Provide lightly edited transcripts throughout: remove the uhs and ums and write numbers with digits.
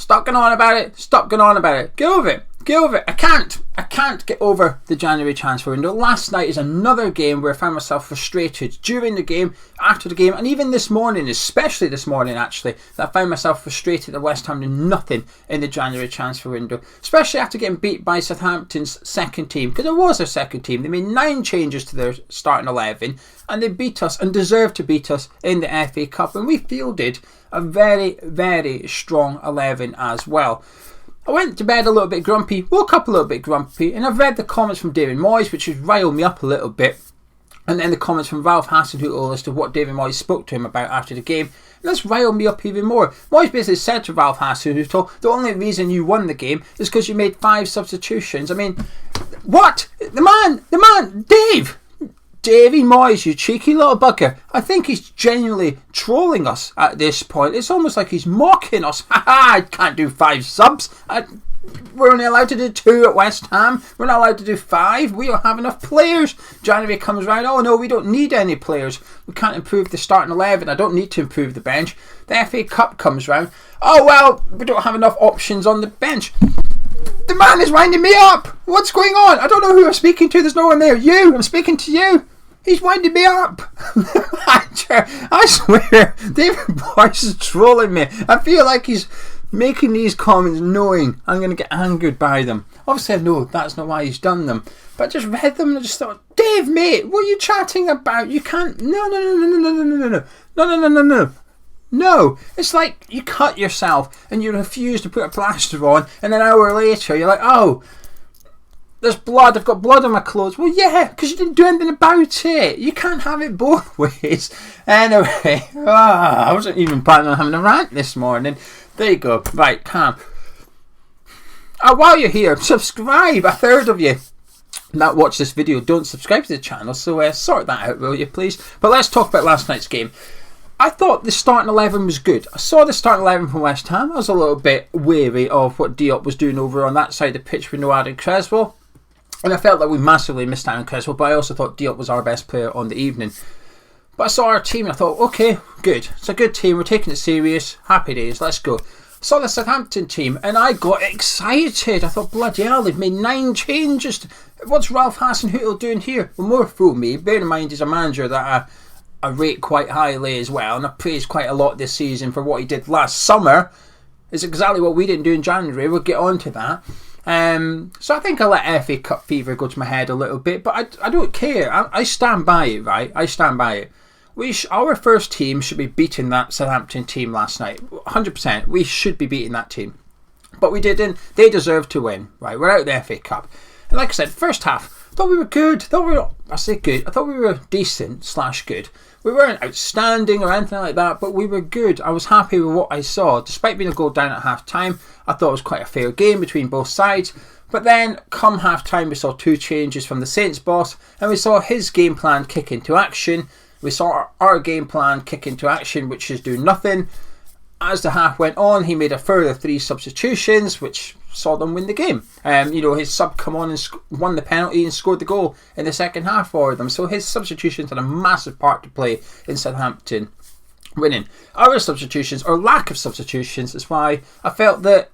Stop going on about it. Stop going on about it. Get over it. Get over it. I can't get over the January transfer window. Last night is another game where I found myself frustrated during the game, after the game, and even this morning, especially this morning actually, that I found myself frustrated that West Ham did nothing in the January transfer window, especially after getting beat by Southampton's second team, because it was their second team. They made 9 changes to their starting 11 and they beat us and deserved to beat us in the FA Cup, and we fielded a very, very strong 11 as well. I went to bed a little bit grumpy, woke up a little bit grumpy, and I've read the comments from David Moyes, which has riled me up a little bit, and then the comments from Ralph Hassenhuttl as to what David Moyes spoke to him about after the game, and that's riled me up even more. Moyes basically said to Ralph Hassenhuttl, the only reason you won the game is because you made 5 substitutions. I mean, what? The man, Davy Moyes, you cheeky little bugger. I think he's genuinely trolling us at this point. It's almost like he's mocking us. I can't do 5 subs. We're only allowed to do 2 at West Ham. We're not allowed to do 5. We don't have enough players. January comes around. Oh no, we don't need any players. We can't improve the starting 11. I don't need to improve the bench. The FA Cup comes around. Oh well, we don't have enough options on the bench. The man is winding me up. What's going on? I don't know who I'm speaking to. There's no one there. I'm speaking to you. He's winding me up. I swear, David Moyes is trolling me. I feel like he's making these comments knowing I'm going to get angered by them. Obviously, I know that's not why he's done them. But I just read them and I just thought, Dave, mate, what are you chatting about? You can't. No. It's like you cut yourself and you refuse to put a plaster on, and an hour later you're like, oh, there's blood, I've got blood on my clothes. Well, yeah, because you didn't do anything about it. You can't have it both ways. Anyway, I wasn't even planning on having a rant this morning. There you go. Right, calm. While you're here, subscribe. A third of you that watch this video don't subscribe to the channel, so sort that out, will you, please? But let's talk about last night's game. I thought the starting 11 was good. I saw the starting 11 from West Ham. I was a little bit wary of what Diop was doing over on that side of the pitch with no Adam Creswell. And I felt that we massively missed out on Creswell, but I also thought Diop was our best player on the evening. But I saw our team and I thought, okay, good. It's a good team. We're taking it serious. Happy days. Let's go. I saw the Southampton team and I got excited. I thought, bloody hell, they've made 9 changes. What's Ralph Hassenhuttl doing here? Well, more fool me. Bear in mind, he's a manager that I rate quite highly as well, and I praised quite a lot this season for what he did last summer. It's exactly what we didn't do in January. We'll get on to that. So I think I let FA Cup fever go to my head a little bit, but I don't care. I stand by it, right? I stand by it. Our first team should be beating that Southampton team last night. 100%. We should be beating that team. But we didn't. They deserve to win, right? We're out of the FA Cup. And like I said, first half, I thought we were good. I thought we were decent/good. We weren't outstanding or anything like that, but we were good. I was happy with what I saw. Despite being a goal down at half time, I thought it was quite a fair game between both sides. But then, come half time, we saw 2 changes from the Saints boss, and we saw his game plan kick into action. We saw our game plan kick into action, which is do nothing. As the half went on, he made a further 3 substitutions, which saw them win the game. His sub come on and won the penalty and scored the goal in the second half for them. So his substitutions had a massive part to play in Southampton winning. Our substitutions, or lack of substitutions, is why I felt that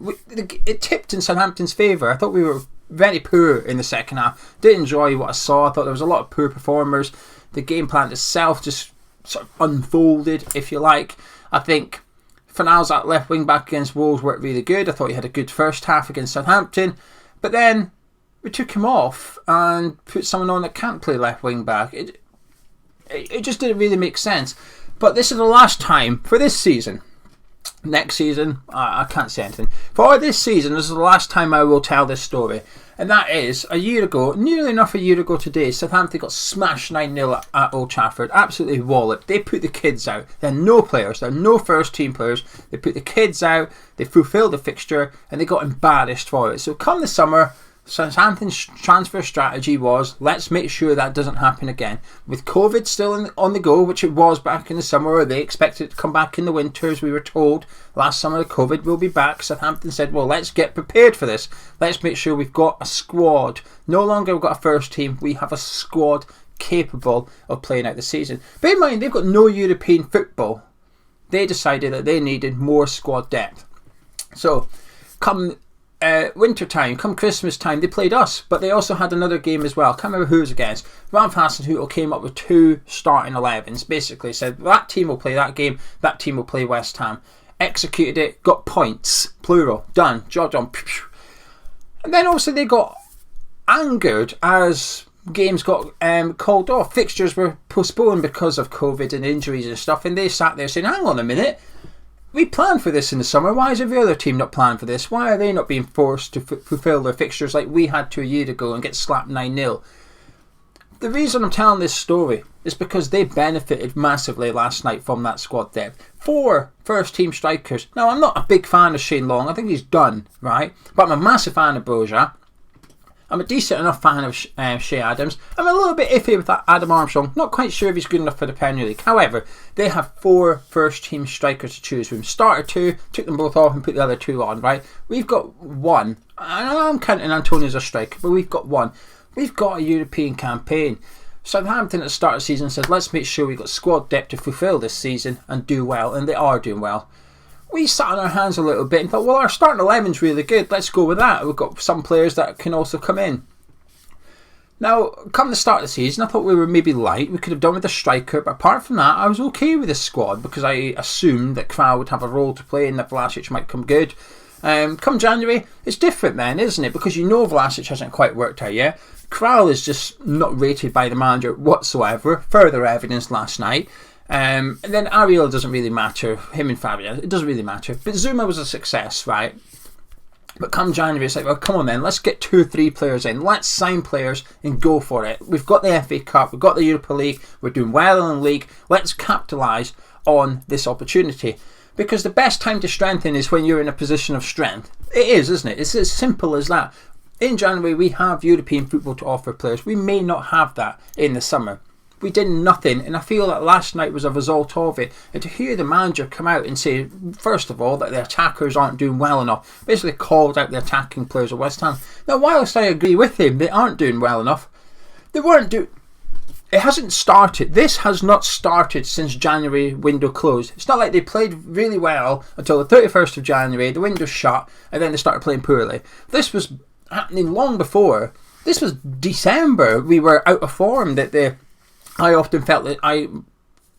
it tipped in Southampton's favour. I thought we were very poor in the second half. Didn't enjoy what I saw. I thought there was a lot of poor performers. The game plan itself just sort of unfolded, if you like. I think Fernand's at left wing back against Wolves worked really good. I thought he had a good first half against Southampton, but then we took him off and put someone on that can't play left wing back. It just didn't really make sense. But this is the last time for this season. Next season, I can't say anything. For this season, this is the last time I will tell this story. And that is, a year ago, nearly enough a year ago today, Southampton got smashed 9-0 at Old Trafford. Absolutely walloped. They put the kids out. There are no players. There are no first team players. They put the kids out. They fulfilled the fixture. And they got embarrassed for it. So come the summer, Southampton's transfer strategy was, let's make sure that doesn't happen again. With COVID still on the go, which it was back in the summer, or they expected it to come back in the winter, as we were told last summer, the COVID will be back. Southampton said, well, let's get prepared for this. Let's make sure we've got a squad. No longer we've got a first team, we have a squad capable of playing out the season. Bear in mind, they've got no European football. They decided that they needed more squad depth. So, come winter time, come Christmas time, they played us, but they also had another game as well. I can't remember who it was against. Ralph Hassenhuttl came up with 2 starting 11s, basically said that team will play that game, that team will play West Ham. Executed it, got points, plural, done, job done. And then also they got angered as games got called off. Fixtures were postponed because of COVID and injuries and stuff, and they sat there saying, hang on a minute, we planned for this in the summer. Why is every other team not planning for this? Why are they not being forced to fulfil their fixtures like we had to a year ago and get slapped 9-0? The reason I'm telling this story is because they benefited massively last night from that squad depth. 4 first-team strikers. Now, I'm not a big fan of Shane Long. I think he's done, right? But I'm a massive fan of Boja. I'm a decent enough fan of Shea Adams. I'm a little bit iffy with that Adam Armstrong. Not quite sure if he's good enough for the Premier League. However, they have 4 first-team strikers to choose from. Started 2, took them both off and put the other 2 on, right? We've got 1. I'm counting Antonio as a striker, but we've got 1. We've got a European campaign. Southampton at the start of the season said, let's make sure we've got squad depth to fulfil this season and do well, and they are doing well. We sat on our hands a little bit and thought, well, our starting 11's really good, let's go with that. We've got some players that can also come in. Now, come the start of the season, I thought we were maybe light. We could have done with a striker, but apart from that, I was okay with this squad because I assumed that Kral would have a role to play and that Vlasic might come good. Come January, it's different then, isn't it? Because you know Vlasic hasn't quite worked out yet. Kral is just not rated by the manager whatsoever. Further evidence last night. And then Ariel doesn't really matter. Him and Fabian, it doesn't really matter. But Zuma was a success, right? But come January, it's like, well, come on then, let's get 2 or 3 players in. Let's sign players and go for it. We've got the FA Cup, we've got the Europa League, we're doing well in the league. Let's capitalise on this opportunity. Because the best time to strengthen is when you're in a position of strength. It is, isn't it? It's as simple as that. In January, we have European football to offer players. We may not have that in the summer. We did nothing, and I feel that last night was a result of it. And to hear the manager come out and say, first of all, that the attackers aren't doing well enough, basically called out the attacking players of West Ham. Now, whilst I agree with him, they aren't doing well enough. They weren't doing... It hasn't started. This has not started since January window closed. It's not like they played really well until the 31st of January, the window shut, and then they started playing poorly. This was happening long before. This was December. We were out of form. I often felt that I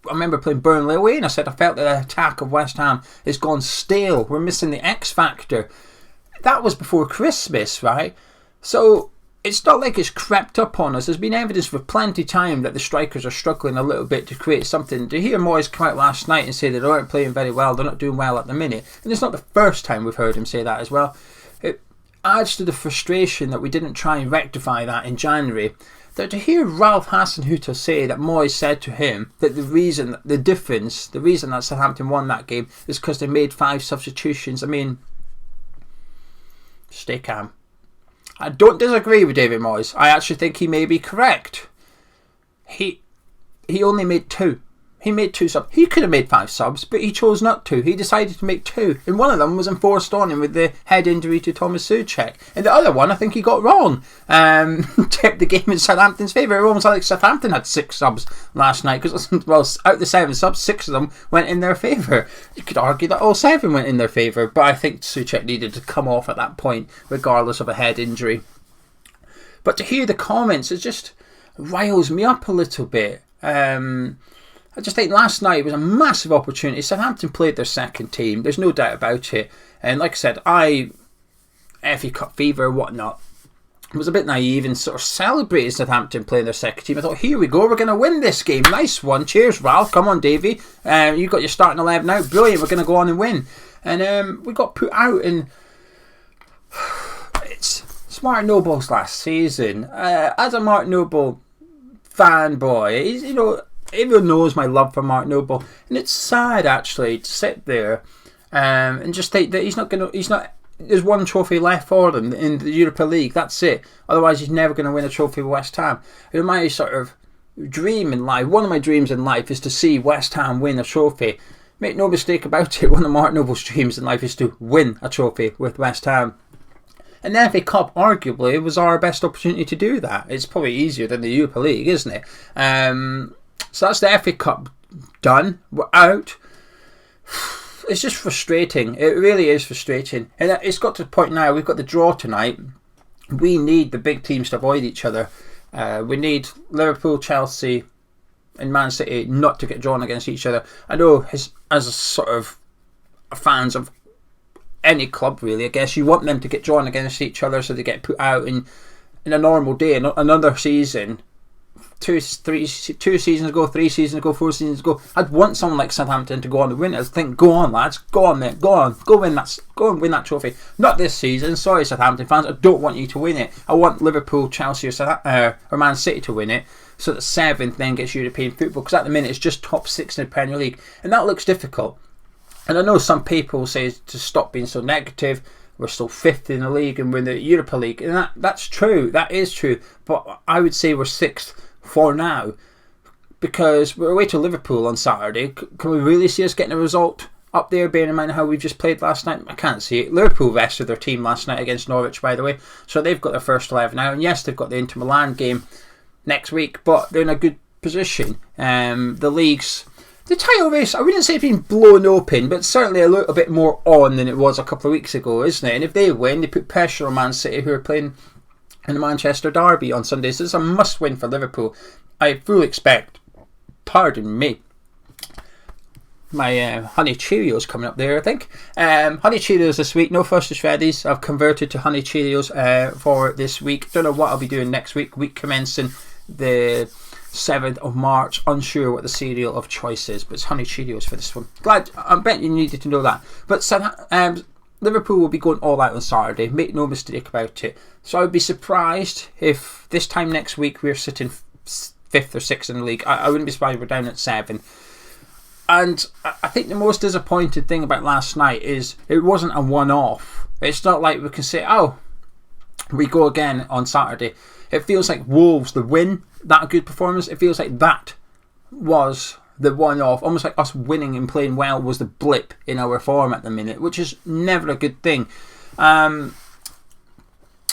remember playing Burnley away, and I said I felt that the attack of West Ham has gone stale. We're missing the X factor. That was before Christmas, right? So it's not like it's crept up on us. There's been evidence for plenty of time that the strikers are struggling a little bit to create something. To hear Moyes come out last night and say they aren't playing very well, they're not doing well at the minute, and it's not the first time we've heard him say that as well. It adds to the frustration that we didn't try and rectify that in January. That to hear Ralph Hassenhuttl say that Moyes said to him that the reason that Southampton won that game is because they made 5 substitutions. I mean, stay calm. I don't disagree with David Moyes. I actually think he may be correct. He only made 2. He made 2 subs. He could have made 5 subs, but he chose not to. He decided to make 2. And one of them was enforced on him with the head injury to Thomas Soucek. And the other one, I think he got wrong. Tipped the game in Southampton's favour. It almost like Southampton had 6 subs last night. Because, well, out of the 7 subs, 6 of them went in their favour. You could argue that all 7 went in their favour. But I think Soucek needed to come off at that point, regardless of a head injury. But to hear the comments, it just riles me up a little bit. I just think last night was a massive opportunity. Southampton played their second team. There's no doubt about it. And like I said, FA Cup fever, whatnot, was a bit naive and sort of celebrated Southampton playing their second team. I thought, here we go, we're going to win this game. Nice one. Cheers, Ralph. Come on, Davey. You got your starting 11 now. Brilliant. We're going to go on and win. And we got put out, and it's Mark Noble's last season. As a Mark Noble fanboy, he's, everyone knows my love for Mark Noble, and it's sad actually to sit there and just think that there's one trophy left for them in the Europa League. That's it. Otherwise, he's never going to win a trophy with West Ham. My sort of dream in life, one of my dreams in life, is to see West Ham win a trophy. Make no mistake about it, one of Mark Noble's dreams in life is to win a trophy with West Ham. And the FA Cup, arguably, was our best opportunity to do that. It's probably easier than the Europa League, isn't it? So that's the FA Cup done. We're out. it's just frustrating. It really is frustrating. And it's got to the point now, we've got the draw tonight. We need the big teams to avoid each other. We need Liverpool, Chelsea and Man City not to get drawn against each other. I know as a sort of fans of any club, really, I guess you want them to get drawn against each other so they get put out in a normal day. Another season, two seasons ago, 3 seasons ago, 4 seasons ago, I'd want someone like Southampton to go on and win it. I'd think, go on lads, go on then, go win that trophy. Not this season, sorry Southampton fans, I don't want you to win it. I want Liverpool, Chelsea or Man City to win it, so that 7th then gets European football, because at the minute it's just top 6 in the Premier League, and that looks difficult. And I know some people say to stop being so negative, we're still 5th in the league and we're in the Europa League, and that's true, that is true, but I would say we're 6th for now, because we're away to Liverpool on Saturday. Can we really see us getting a result up there, bearing in mind how we've just played last night? I can't see it. Liverpool rested their team last night against Norwich, by the way, so they've got their first 11 now, and yes, they've got the Inter Milan game next week, but they're in a good position. The title race, I wouldn't say it's been blown open, but certainly a little bit more on than it was a couple of weeks ago, isn't it? And if they win, they put pressure on Man City, who are playing in the Manchester Derby on Sunday. So it's a must-win for Liverpool. I fully expect, pardon me, my Honey Cheerios coming up there, I think. Honey Cheerios this week, no Fuster Shreddies. I've converted to Honey Cheerios for this week. Don't know what I'll be doing next week commencing the 7th of March. Unsure what the cereal of choice is, but it's Honey Cheerios for this one. I bet you needed to know that. But Liverpool will be going all out on Saturday, make no mistake about it. So I would be surprised if this time next week we're sitting 5th or 6th in the league. I wouldn't be surprised if we're down at 7. And I think the most disappointing thing about last night is it wasn't a one-off. It's not like we can say, oh, we go again on Saturday. It feels like Wolves, the win, that good performance, it feels like that was the one-off. Almost like us winning and playing well was the blip in our form at the minute, which is never a good thing.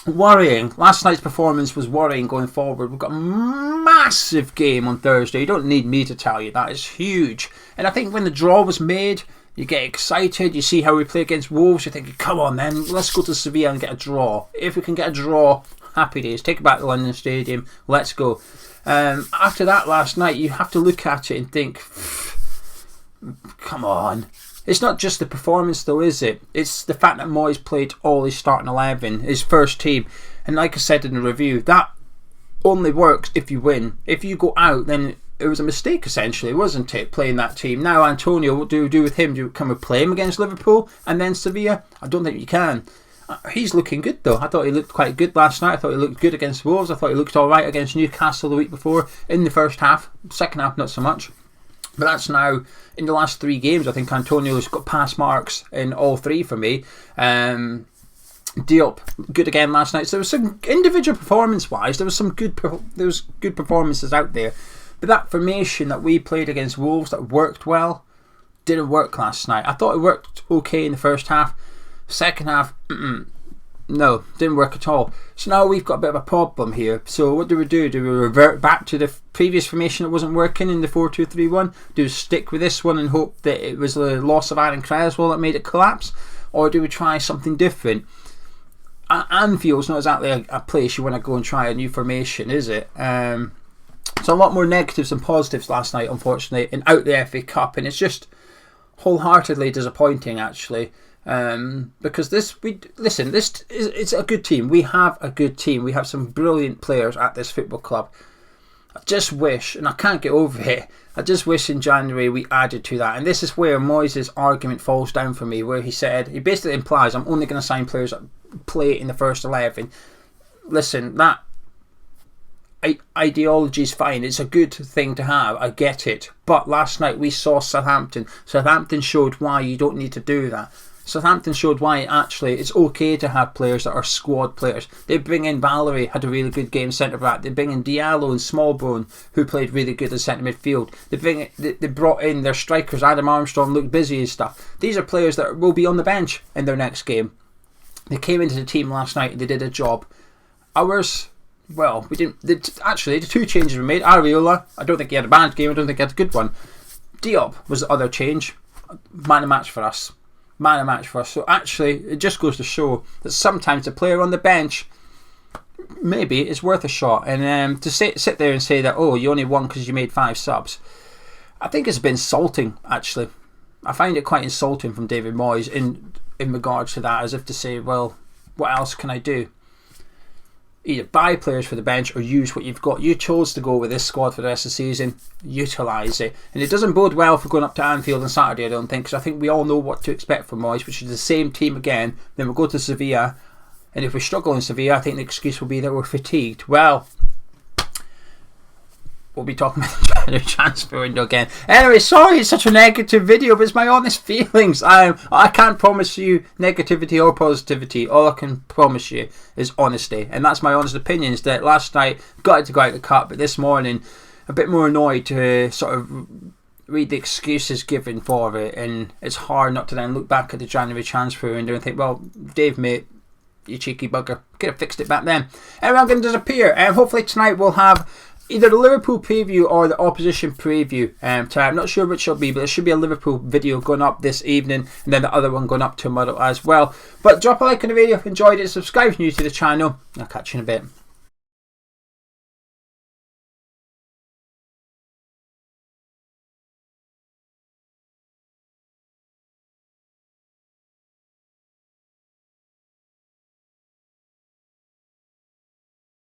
Worrying. Last night's performance was worrying going forward. We've got a massive game on Thursday. You don't need me to tell you that. It's huge. And I think when the draw was made, you get excited. You see how we play against Wolves. You're thinking, come on then, let's go to Sevilla and get a draw. If we can get a draw, happy days. Take it back to London Stadium. Let's go. After that last night, you have to look at it and think, come on. It's not just the performance though, is it? It's the fact that Moyes played all his starting 11, his first team. And like I said in the review, that only works if you win. If you go out, then it was a mistake essentially, wasn't it, playing that team? Now Antonio, what do we do with him? Do we come and play him against Liverpool and then Sevilla? I don't think you can. He's looking good though. I thought he looked quite good last night. I thought he looked good against Wolves. I thought he looked alright against Newcastle the week before in the first half. Second half not so much. But that's now, in the last 3 games, I think Antonio's got pass marks in all 3 for me. Diop, good again last night. So there was some individual performance-wise, there was good performances out there. But that formation that we played against Wolves that worked well, didn't work last night. I thought it worked okay in the first half. Second half, no, didn't work at all. So now we've got a bit of a problem here. So what do we do? Do we revert back to the previous formation that wasn't working in the 4-2-3-1? Do we stick with this one and hope that it was the loss of Aaron Creswell that made it collapse? Or do we try something different? Anfield's not exactly a place you want to go and try a new formation, is it? So a lot more negatives than positives last night, unfortunately, and out the FA Cup. And it's just wholeheartedly disappointing, actually. Because it's a good team. We have a good team. We have some brilliant players at this football club. I just wish, and I can't get over it, I just wish in January we added to that. And this is where Moyes' argument falls down for me, where he basically implies I'm only going to sign players that play in the first 11. Listen, that ideology is fine. It's a good thing to have. I get it. But last night we saw Southampton. Southampton showed why you don't need to do that. Southampton showed why actually it's okay to have players that are squad players. They bring in Valerie, had a really good game centre back. They bring in Diallo and Smallbone, who played really good in centre midfield. They brought in their strikers. Adam Armstrong looked busy and stuff. These are players that will be on the bench in their next game. They came into the team last night and they did a job. Ours, well, we didn't. Actually, the 2 changes were made. Areola, I don't think he had a bad game. I don't think he had a good one. Diop was the other change. Man of match for us. Man of match for us. So actually, it just goes to show that sometimes a player on the bench, maybe it's worth a shot. And to sit there and say that, oh, you only won because you made 5 subs, I think it's a bit insulting, actually. I find it quite insulting from David Moyes in regards to that, as if to say, well, what else can I do? Either buy players for the bench or use what you've got. You chose to go with this squad for the rest of the season. Utilise it. And it doesn't bode well for going up to Anfield on Saturday, I don't think, because I think we all know what to expect from Moyes, which is the same team again. Then we'll go to Sevilla, and if we struggle in Sevilla, I think the excuse will be that we're fatigued. Well, we'll be talking about the transfer window again. Anyway, sorry it's such a negative video, but it's my honest feelings. I can't promise you negativity or positivity. All I can promise you is honesty, and that's my honest opinions. That last night got it to go out the cup, but this morning a bit more annoyed to sort of read the excuses given for it, and it's hard not to then look back at the January transfer window and think, well, Dave, mate, you cheeky bugger, could have fixed it back then. Anyway, I'm going to disappear, and hopefully tonight we'll have either the Liverpool preview or the opposition preview tonight. I'm not sure which it'll be, but there should be a Liverpool video going up this evening, and then the other one going up tomorrow as well. But drop a like on the video if you enjoyed it, subscribe if you're new to the channel, I'll catch you in a bit.